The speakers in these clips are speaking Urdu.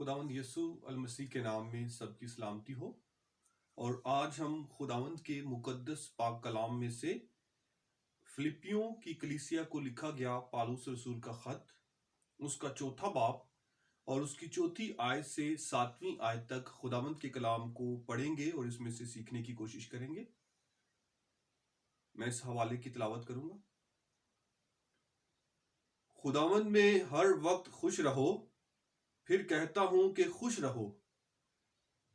خداوند یسوع المسیح کے نام میں سب کی سلامتی ہو۔ اور آج ہم خداوند کے مقدس پاک کلام میں سے فلپیوں کی کلیسیا کو لکھا گیا پالوس رسول کا خط، اس کا چوتھا باب اور اس کی چوتھی آیت سے 7ویں آیت تک خداوند کے کلام کو پڑھیں گے اور اس میں سے سیکھنے کی کوشش کریں گے۔ میں اس حوالے کی تلاوت کروں گا۔ خداوند میں ہر وقت خوش رہو، پھر کہتا ہوں کہ خوش رہو۔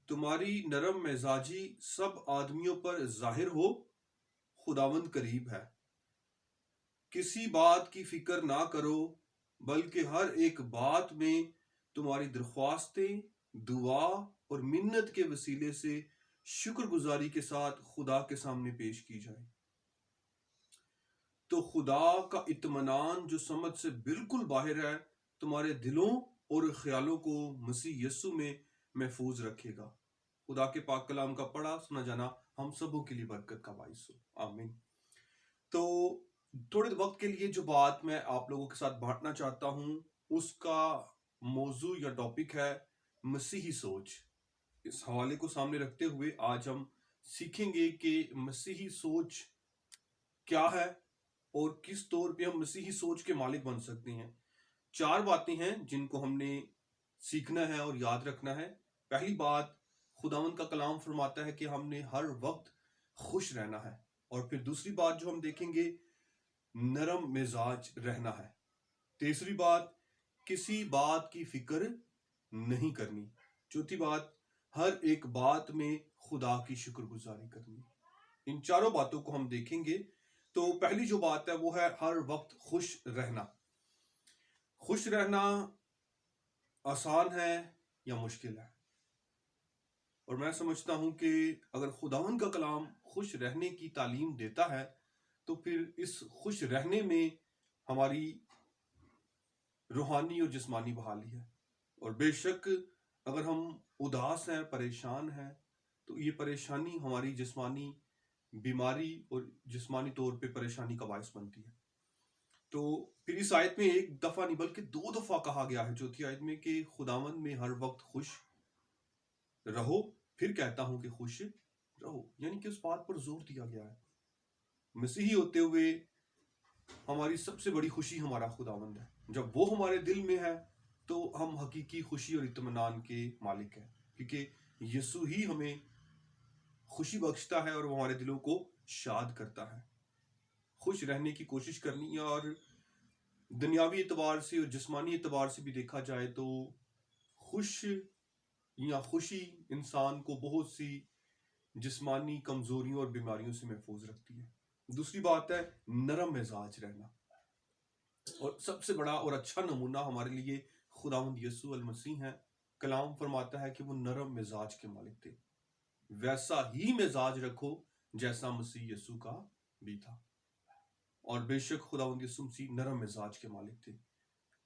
تمہاری نرم مزاجی سب آدمیوں پر ظاہر ہو، خداوند قریب ہے۔ کسی بات کی فکر نہ کرو، بلکہ ہر ایک بات میں تمہاری درخواستیں دعا اور منت کے وسیلے سے شکر گزاری کے ساتھ خدا کے سامنے پیش کی جائے۔ تو خدا کا اطمینان جو سمجھ سے بالکل باہر ہے، تمہارے دلوں اور خیالوں کو مسیح یسوع میں محفوظ رکھے گا۔ خدا کے پاک کلام کا پڑھا سنا جانا ہم سبوں کے لیے برکت کا باعث ہو، آمین۔ تو تھوڑے وقت کے لیے جو بات میں آپ لوگوں کے ساتھ بانٹنا چاہتا ہوں، اس کا موضوع یا ٹاپک ہے مسیحی سوچ۔ اس حوالے کو سامنے رکھتے ہوئے آج ہم سیکھیں گے کہ مسیحی سوچ کیا ہے اور کس طور پہ ہم مسیحی سوچ کے مالک بن سکتے ہیں۔ 4 باتیں ہیں جن کو ہم نے سیکھنا ہے اور یاد رکھنا ہے۔ پہلی بات، خداوند کا کلام فرماتا ہے کہ ہم نے ہر وقت خوش رہنا ہے۔ اور پھر دوسری بات جو ہم دیکھیں گے، نرم مزاج رہنا ہے۔ تیسری بات، کسی بات کی فکر نہیں کرنی۔ چوتھی بات، ہر ایک بات میں خدا کی شکر گزاری کرنی۔ ان چاروں باتوں کو ہم دیکھیں گے۔ تو پہلی جو بات ہے وہ ہے ہر وقت خوش رہنا۔ خوش رہنا آسان ہے یا مشکل ہے؟ اور میں سمجھتا ہوں کہ اگر خداوند کا کلام خوش رہنے کی تعلیم دیتا ہے تو پھر اس خوش رہنے میں ہماری روحانی اور جسمانی بحالی ہے۔ اور بے شک اگر ہم اداس ہیں، پریشان ہیں، تو یہ پریشانی ہماری جسمانی بیماری اور جسمانی طور پہ پریشانی کا باعث بنتی ہے۔ تو پھر اس آیت میں ایک دفعہ نہیں بلکہ 2 دفعہ کہا گیا ہے چوتھی آیت میں کہ خداوند میں ہر وقت خوش رہو، پھر کہتا ہوں کہ خوش رہو، یعنی کہ اس بات پر زور دیا گیا ہے۔ مسیحی ہوتے ہوئے ہماری سب سے بڑی خوشی ہمارا خداوند ہے۔ جب وہ ہمارے دل میں ہے تو ہم حقیقی خوشی اور اطمینان کے مالک ہیں، کیونکہ یسوع ہی ہمیں خوشی بخشتا ہے اور وہ ہمارے دلوں کو شاد کرتا ہے۔ خوش رہنے کی کوشش کرنی ہے۔ اور دنیاوی اعتبار سے اور جسمانی اعتبار سے بھی دیکھا جائے تو خوشی انسان کو بہت سی جسمانی کمزوریوں اور بیماریوں سے محفوظ رکھتی ہے۔ دوسری بات ہے نرم مزاج رہنا۔ اور سب سے بڑا اور اچھا نمونہ ہمارے لیے خداوند یسوع المسیح ہے۔ کلام فرماتا ہے کہ وہ نرم مزاج کے مالک تھے۔ ویسا ہی مزاج رکھو جیسا مسیح یسوع کا بھی تھا۔ اور بے شک خداوند یسوع مسیح نرم مزاج کے مالک تھے۔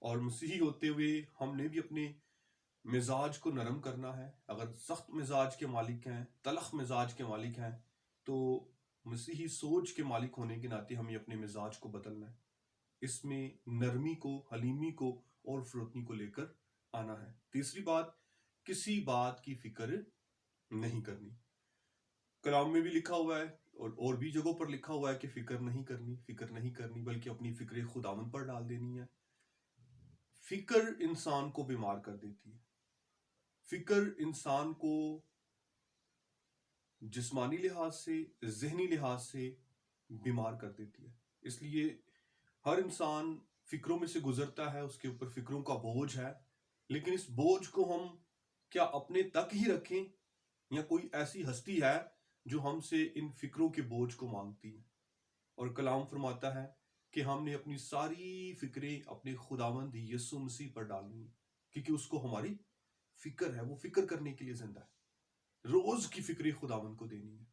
اور مسیحی ہوتے ہوئے ہم نے بھی اپنے مزاج کو نرم کرنا ہے۔ اگر سخت مزاج کے مالک ہیں، تلخ مزاج کے مالک ہیں، تو مسیحی سوچ کے مالک ہونے کے ناطے ہمیں اپنے مزاج کو بدلنا ہے۔ اس میں نرمی کو، حلیمی کو اور فروتنی کو لے کر آنا ہے۔ تیسری بات، کسی بات کی فکر نہیں کرنی۔ کلام میں بھی لکھا ہوا ہے اور بھی جگہوں پر لکھا ہوا ہے کہ فکر نہیں کرنی بلکہ اپنی فکریں خداوند پر ڈال دینی ہے۔ فکر انسان کو بیمار کر دیتی ہے۔ فکر انسان کو جسمانی لحاظ سے، ذہنی لحاظ سے بیمار کر دیتی ہے۔ اس لیے ہر انسان فکروں میں سے گزرتا ہے، اس کے اوپر فکروں کا بوجھ ہے، لیکن اس بوجھ کو ہم کیا اپنے تک ہی رکھیں یا کوئی ایسی ہستی ہے جو ہم سے ان فکروں کے بوجھ کو مانگتی ہے؟ اور کلام فرماتا ہے کہ ہم نے اپنی ساری فکریں اپنے خداوند یسوع مسیح پر ڈالنی ہیں، کیونکہ اس کو ہماری فکر ہے، وہ فکر کرنے کے لیے زندہ ہے۔ روز کی فکریں خداوند کو دینی ہے۔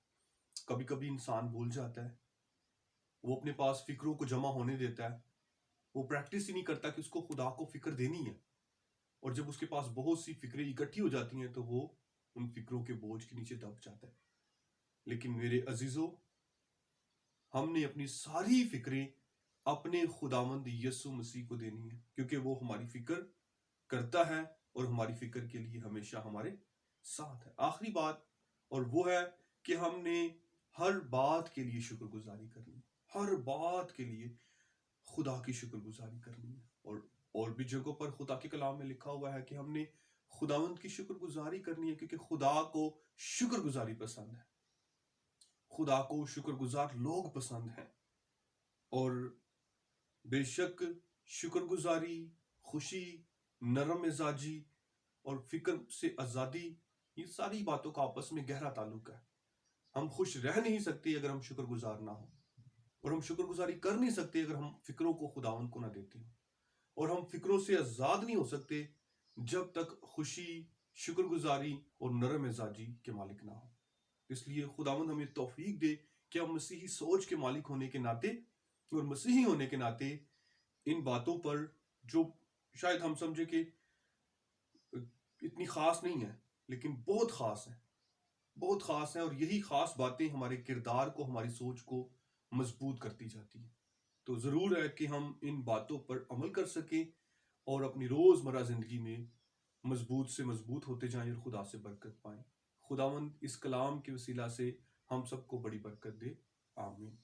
کبھی کبھی انسان بھول جاتا ہے، وہ اپنے پاس فکروں کو جمع ہونے دیتا ہے، وہ پریکٹس ہی نہیں کرتا کہ اس کو خدا کو فکر دینی ہے۔ اور جب اس کے پاس بہت سی فکریں اکٹھی ہو جاتی ہیں تو وہ ان فکروں کے بوجھ کے نیچے دب جاتا ہے۔ لیکن میرے عزیزو، ہم نے اپنی ساری فکریں اپنے خداوند یسوع مسیح کو دینی ہے، کیونکہ وہ ہماری فکر کرتا ہے اور ہماری فکر کے لیے ہمیشہ ہمارے ساتھ ہے۔ آخری بات اور وہ ہے کہ ہم نے ہر بات کے لیے شکر گزاری کرنی ہے، ہر بات کے لیے خدا کی شکر گزاری کرنی ہے۔ اور بھی جگہوں پر خدا کے کلام میں لکھا ہوا ہے کہ ہم نے خداوند کی شکر گزاری کرنی ہے، کیونکہ خدا کو شکر گزاری پسند ہے، خدا کو شکر گزار لوگ پسند ہیں۔ اور بے شک شکر گزاری، خوشی، نرم مزاجی اور فکر سے آزادی، یہ ساری باتوں کا آپس میں گہرا تعلق ہے۔ ہم خوش رہ نہیں سکتے اگر ہم شکر گزار نہ ہوں، اور ہم شکر گزاری کر نہیں سکتے اگر ہم فکروں کو خداوند کو نہ دیتے ہوں، اور ہم فکروں سے آزاد نہیں ہو سکتے جب تک خوشی، شکر گزاری اور نرم مزاجی کے مالک نہ ہوں۔ اس لیے خداوند ہمیں توفیق دے کہ ہم مسیحی سوچ کے مالک ہونے کے ناطے اور مسیحی ہونے کے ناطے ان باتوں پر، جو شاید ہم سمجھے کہ اتنی خاص نہیں ہے لیکن بہت خاص ہے، بہت خاص ہے، اور یہی خاص باتیں ہمارے کردار کو، ہماری سوچ کو مضبوط کرتی جاتی ہیں۔ تو ضرور ہے کہ ہم ان باتوں پر عمل کر سکیں اور اپنی روزمرہ زندگی میں مضبوط سے مضبوط ہوتے جائیں اور خدا سے برکت پائیں۔ خداوند اس کلام کے وسیلہ سے ہم سب کو بڑی برکت دے، آمین۔